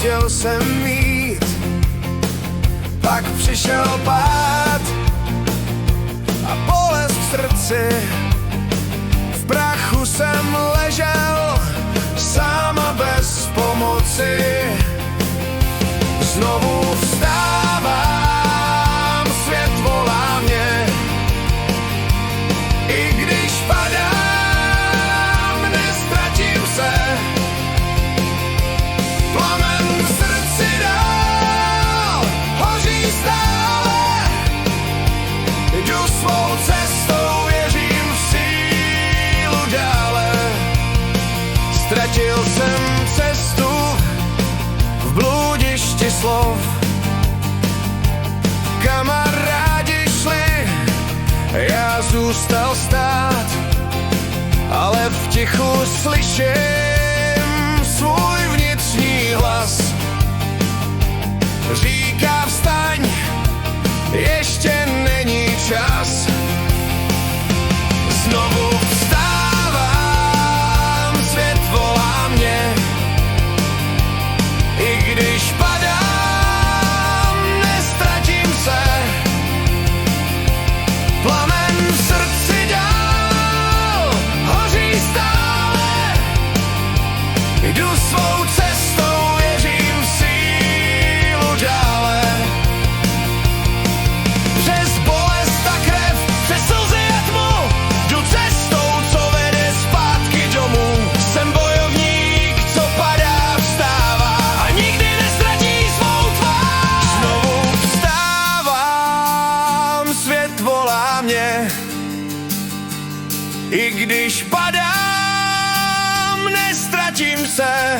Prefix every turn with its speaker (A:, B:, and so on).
A: chtěl jsem mít. Pak přišel pád a bolest v srdci. V prachu jsem ležel sám a bez pomoci. Znovu vstávám, svět volá mě. I když padám, nestratím se. Plamen v srdci dál hoří stále. Jdu svou cestou, věřím v sílu dále. Ztratil jsem cestu v bludišti slov. Kamarádi šli, já zůstal stát, ale v tichu slyším svůj vnitřní hlas. Říká vstaň, ještě není čas. Znovu vstávám, svět volá mě. I když padám, nestratím se. Plamen v srdci dál hoří stále. Jdu svou cestou, věřím v sílu dále. Přes bolest a krev, přes slzy a tmu, jdu cestou, co vede zpátky domů. Jsem bojovník, co padá, vstává a nikdy neztratí svou tvář. Znovu vstávám, svět volá mě. I když padám, nestratím se.